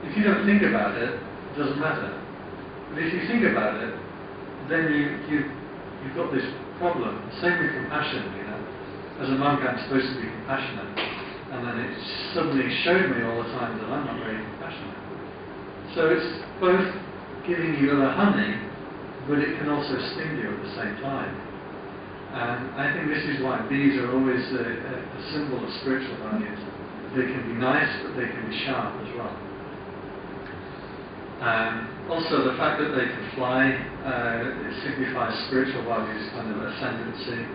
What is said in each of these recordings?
If you don't think about it, it doesn't matter. But if you think about it, then you've got this problem. Same with compassion, you know. As a monk, I'm supposed to be compassionate, and then it suddenly showed me all the time that I'm not very compassionate. So it's both giving you the honey, but it can also sting you at the same time. And I think this is why bees are always a symbol of spiritual values. They can be nice, but they can be sharp as well. Also, the fact that they can fly it signifies spiritual values, kind of ascendancy.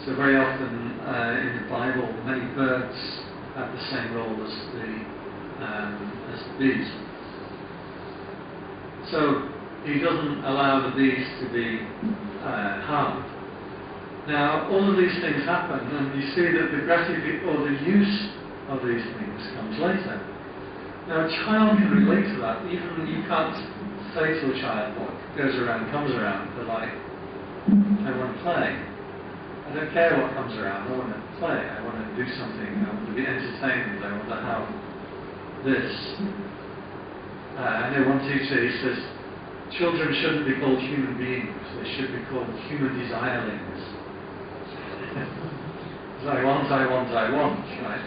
So very often in the Bible, many birds have the same role as the bees. So he doesn't allow the bees to be harmed. Now, all of these things happen, and you see that the gratification or the use of these things comes later. Now, a child can relate to that. Even you can't say to a child what goes around comes around. They're like, I want to play. I don't care what comes around. I want to play. I want to do something. I want to be entertained. I want to have this. I know one teacher, he says, children shouldn't be called human beings. They should be called human desirelings. I want, right?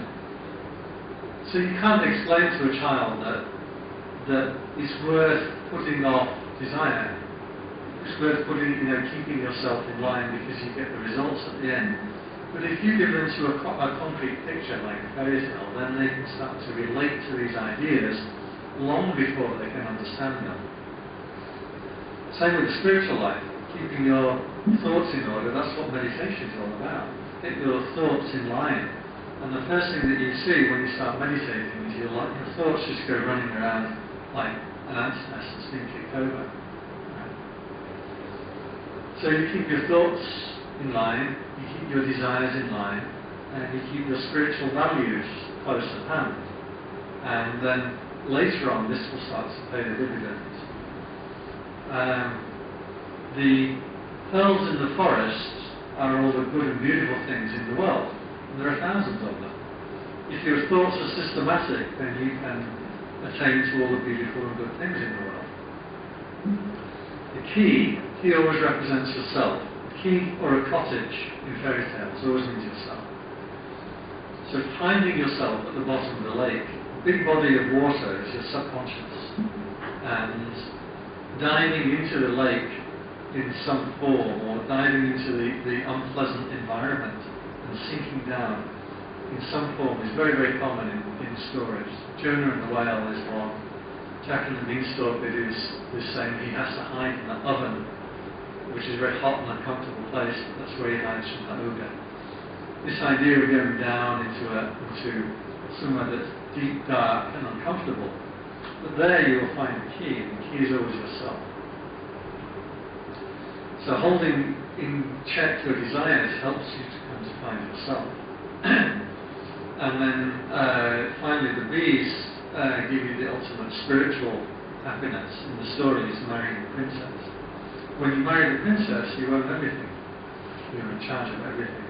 So you can't explain to a child that it's worth putting off desire. It's worth keeping yourself in line because you get the results at the end. But if you give them to a concrete picture like a fairy tale, then they can start to relate to these ideas long before they can understand them. Same with the spiritual life. Keeping your thoughts in order, that's what meditation is all about. Get your thoughts in line. And the first thing that you see when you start meditating is your thoughts just go running around like an ant's nest that's been kicked over. Right? So you keep your thoughts in line, you keep your desires in line, and you keep your spiritual values close at hand. And then later on this will start to pay the dividends. The pearls in the forest are all the good and beautiful things in the world. And there are thousands of them. If your thoughts are systematic, then you can attain to all the beautiful and good things in the world. The key always represents yourself. The key or a cottage in fairy tales always means yourself. So finding yourself at the bottom of the lake, a big body of water is your subconscious. And diving into the lake in some form, or diving into the unpleasant environment and sinking down in some form is very, very common in stories. Jonah and the whale is one. Jack and the beanstalk, it is the same. He has to hide in the oven, which is a very hot and uncomfortable place. That's where he hides from the ogre. This idea of going down into somewhere that's deep, dark and uncomfortable. But there you will find the key, and the key is always yourself. So holding in check your desires helps you to come to find yourself. And then finally the bees give you the ultimate spiritual happiness. In the story is marrying the princess. When you marry the princess, you own everything. You're in charge of everything.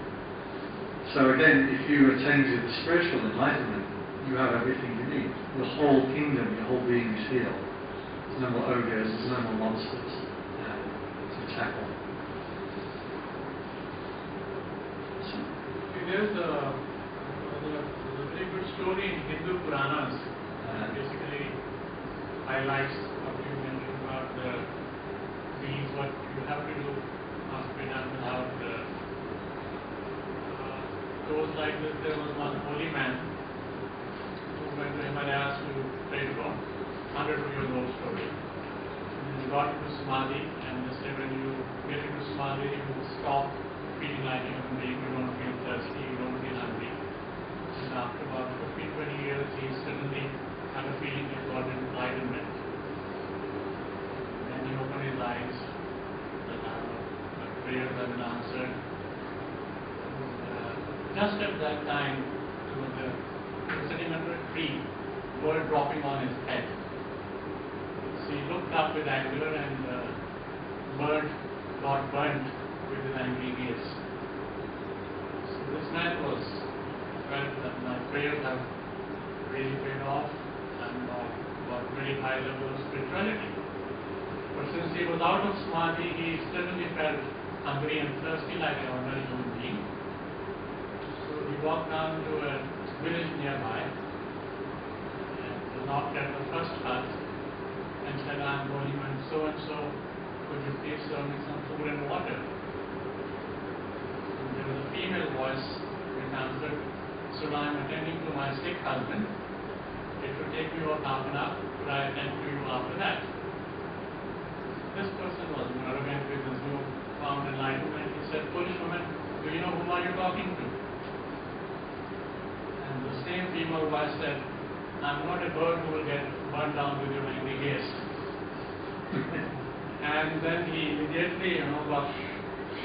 So again, if you attain to the spiritual enlightenment, you have everything you need. Your whole kingdom, your whole being is healed. There's no more ogres, there's no more monsters to tackle. There's a very good story in Hindu Puranas. Basically highlights what you mentioned about the bees, what you have to do after you have without goes like this. There was one holy man who went to Himalayas to pray to God. 100-year-old story. And he got into Samadhi, and they said when you get into Samadhi, you stop feeling like a human being, you don't feel thirsty, you don't feel hungry. And after about 15-20 years, he suddenly had a feeling he got enlightenment. Then he opened his eyes, the prayers have been answered. Just at that time, he was sitting under a tree, bird dropping on his head. So he looked up with anger, and the bird got burnt with his angry gaze. So this man felt that my prayers have really paid off, and got very high level of spirituality. But since he was out of samadhi, he suddenly felt hungry and thirsty like an ordinary human being. So he walked down to a village nearby and knocked at the first hut and said, "I am holy man so and so, could you please serve me some food and water?" And there was a female voice which answered, "Sir, I am attending to my sick husband. It will take me about half an hour, but I attend to you after that." This person was arrogant with his newfound enlightenment. He said, "Foolish woman, do you know whom are you talking to?" And the same female voice said, "I'm not a bird who will get burned down with your angry gaze." And then he immediately, got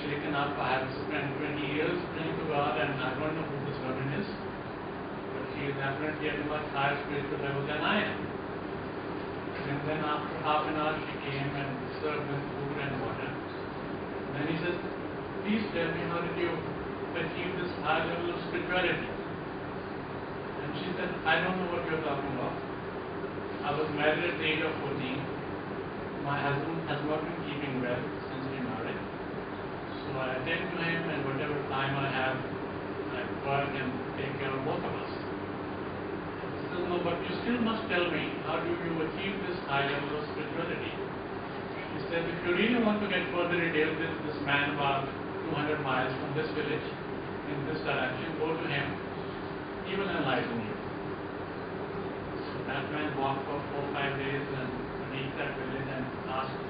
shaken up. "I have spent 20 years praying to God and I don't know who this woman is. But she is definitely at a much higher spiritual level than I am." And then after half an hour she came and served them food and water. Then he said, "Please tell me, how did you achieve this high level of spirituality?" And she said, "I don't know what you're talking about. I was married at the age of 14. My husband has not been keeping well since we married. So I attend to him, and whatever time I have, I work and take care of both of us." "No, but you still must tell me, how do you achieve this high level of spirituality?" He said, "If you really want to get further details, there is this man about 200 miles from this village in this direction. Go to him. He will enlighten you." So that man walked for 4 or 5 days and reached that village and asked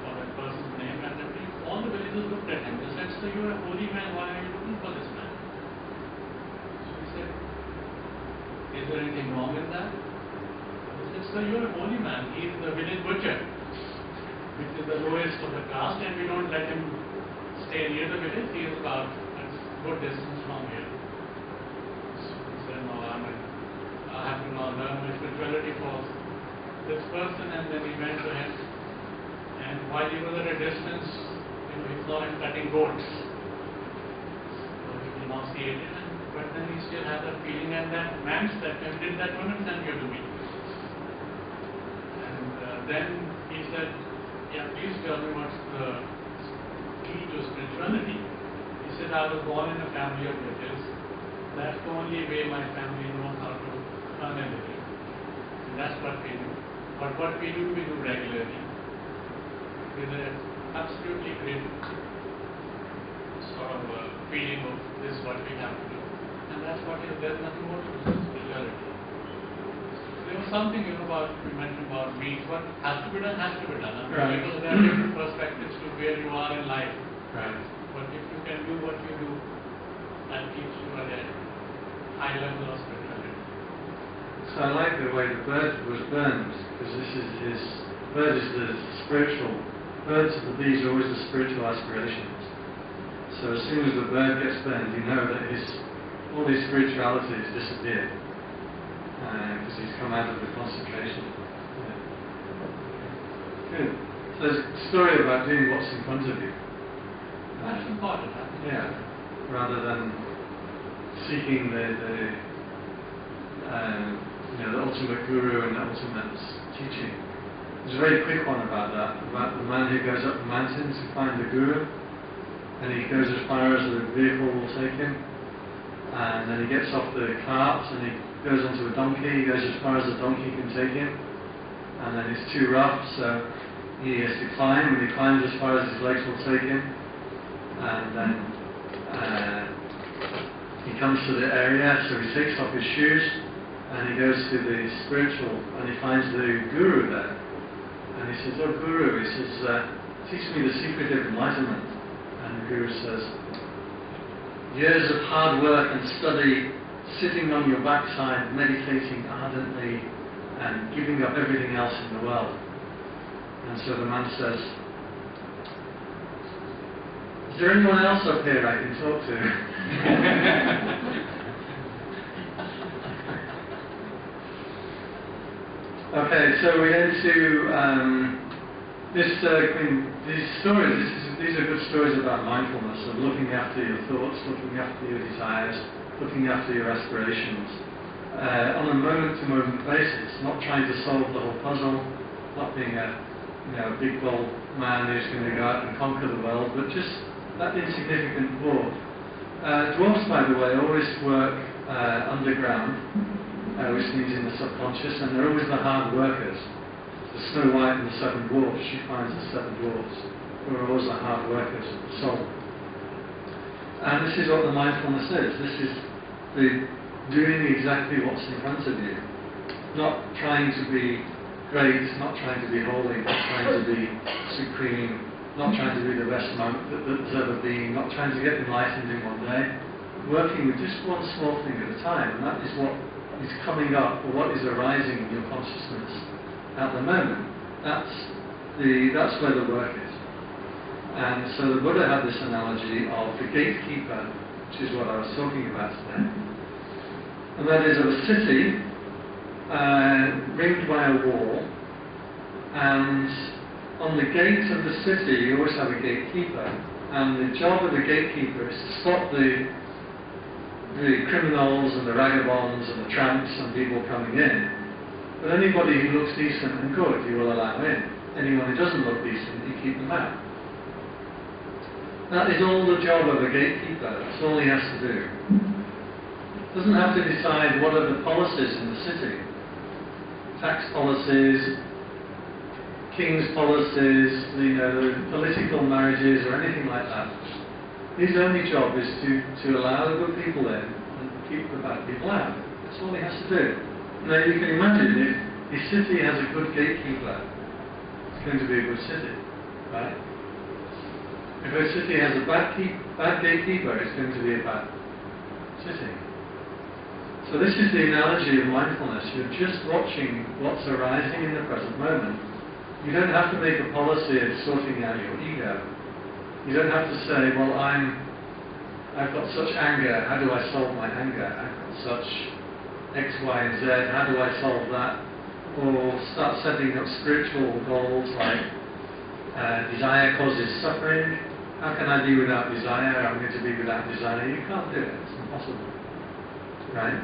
for that person's name. And all the villagers looked at him. They said, "Sir, you are a holy man. Why are you looking for this man?" So he said, "Is there anything wrong in that?" He said, "Sir, you are a holy man. He is the village butcher, which is the lowest of the caste, and we don't let him stay near the village. He is about a good distance from here." So he said, "No, I have to now learn my spirituality for this person." And then he went to him, and while he was at a distance, he saw him cutting goats. So he denunciated him. But then he still had that feeling, and that man said, "Did that woman send you to me?" And then he said, "Yeah, please tell me what's the key to spirituality." He said, "I was born in a family of witches. That's the only way my family knows how to earn a living. And that's what we do. But what we do regularly with an absolutely great sort of feeling of this is what we have to do. And that's what is, there's nothing more to spirituality." There was something, about, you mentioned about means. What has to be done, has to be done. Right. Because there are different perspectives to where you are in life. Right. But if you can do what you do, that keeps you at a high level of spirituality. So I like the way the bird was burned, because bird is the spiritual. Birds of the bees are always the spiritual aspirations. So as soon as the bird gets burned, you know that all his spirituality has disappeared, because he's come out of the concentration. Yeah. Good. So there's a story about doing what's in front of you. That's important. Yeah. Rather than seeking the ultimate guru and the ultimate teaching. There's a very quick one about that, about the man who goes up the mountain to find the guru, and he goes as far as the vehicle will take him, and then he gets off the cart and he goes onto a donkey. He goes as far as the donkey can take him, and then it's too rough, so he has to climb, and he climbs as far as his legs will take him, and then he comes to the area, so he takes off his shoes and he goes to the spiritual, and he finds the guru there, and he says, "Oh Guru," he says, "teach me the secret of enlightenment." And the Guru says, "Years of hard work and study, sitting on your backside, meditating ardently and giving up everything else in the world." And so the man says, "Is there anyone else up here I can talk to?" Okay, so we get into these stories. These are good stories about mindfulness, of looking after your thoughts, looking after your desires, looking after your aspirations. on a moment-to-moment basis, not trying to solve the whole puzzle, not being a big bold man who's going to go out and conquer the world, but just that insignificant dwarf. Dwarfs, by the way, always work underground, which means in the subconscious, and they're always the hard workers. The Snow White and the Seven Dwarfs, she finds the seven dwarfs, who are always the hard workers of the soul. And this is what the mindfulness is. This is the doing exactly what's in front of you. Not trying to be great, not trying to be holy, not trying to be supreme, not trying to be the best monk that there's ever been, not trying to get enlightened in one day. Working with just one small thing at a time, and that is what is coming up, or what is arising in your consciousness at the moment. That's where the work is. And so the Buddha had this analogy of the gatekeeper, which is what I was talking about today. And that is of a city ringed by a wall, and on the gate of the city you always have a gatekeeper, and the job of the gatekeeper is to stop the criminals and the vagabonds and the tramps and people coming in. But anybody who looks decent and good you will allow in. Anyone who doesn't look decent you keep them out. That is all the job of a gatekeeper. That's all he has to do. Doesn't have to decide what are the policies in the city. Tax policies, king's policies, the political marriages or anything like that. His only job is to allow the good people in and keep the bad people out. That's all he has to do. Now you can imagine if his city has a good gatekeeper, it's going to be a good city, right? If a city has a bad gatekeeper, it's going to be a bad city. So this is the analogy of mindfulness. You're just watching what's arising in the present moment. You don't have to make a policy of sorting out your ego. You don't have to say, well, I've got such anger, how do I solve my anger? I've got such X, Y, and Z, how do I solve that? Or start setting up spiritual goals like desire causes suffering. How can I be without desire? I'm going to be without desire. You can't do it. It's impossible. Right?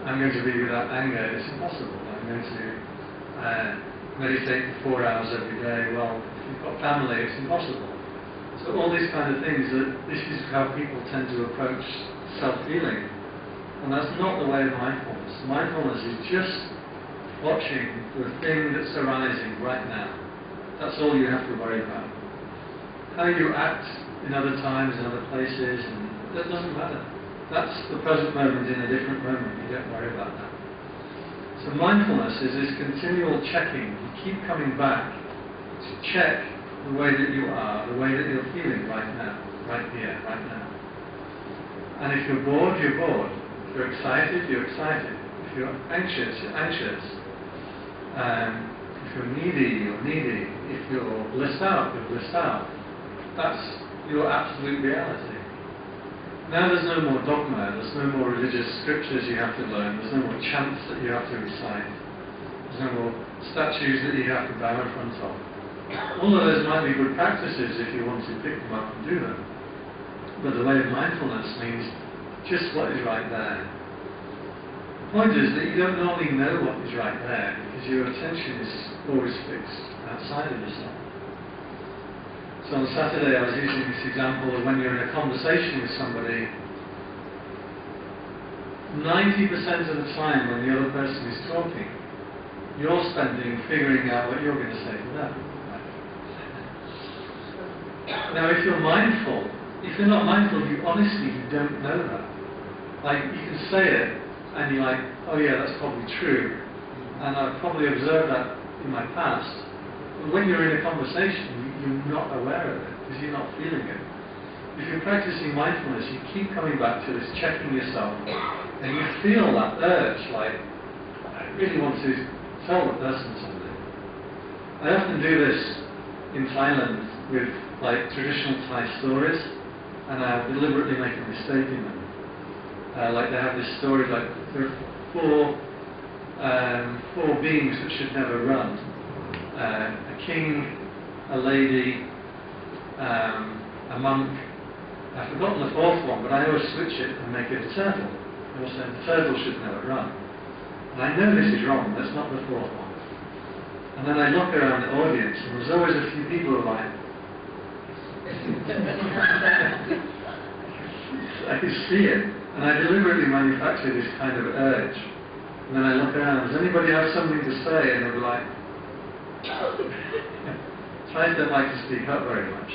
I'm going to be without anger. It's impossible. I'm going to meditate for 4 hours every day. Well, if you've got family, it's impossible. So all these kind of things, this is how people tend to approach self-healing. And that's not the way of mindfulness. Mindfulness is just watching the thing that's arising right now. That's all you have to worry about. How you act in other times, in other places, and that doesn't matter. That's the present moment in a different moment. You don't worry about that. So mindfulness is this continual checking. You keep coming back to check the way that you are, the way that you're feeling right now, right here, right now. And if you're bored, you're bored. If you're excited, you're excited. If you're anxious, you're anxious. If you're needy, you're needy. If you're blissed out, you're blissed out. That's your absolute reality. Now there's no more dogma, there's no more religious scriptures you have to learn, there's no more chants that you have to recite, there's no more statues that you have to bow in front of. All of those might be good practices if you want to pick them up and do them. But the way of mindfulness means just what is right there. The point is that you don't normally know what is right there because your attention is always fixed outside of yourself. So on Saturday I was using this example of when you're in a conversation with somebody, 90% of the time when the other person is talking, you're spending figuring out what you're going to say to them. Now if you're mindful, if you're not mindful, you don't know that. Like, you can say it, and you're like, oh yeah, that's probably true, and I've probably observed that in my past. But when you're in a conversation, you're not aware of it, because you're not feeling it. If you're practicing mindfulness, you keep coming back to this checking yourself, and you feel that urge, like, I really want to tell the person something. I often do this in Thailand with, like, traditional Thai stories, and I'll deliberately make a mistake in them. Like they have this story, like there are four beings that should never run. A king, a lady, a monk. I've forgotten the fourth one, but I always switch it and make it a turtle. They were saying turtles should never run. And I know this is wrong, that's not the fourth one. And then I look around the audience, and there's always a few people who are like, I could see it, and I deliberately manufacture this kind of urge. And then I look around, does anybody have something to say? And they'll be like, I don't like to speak up very much.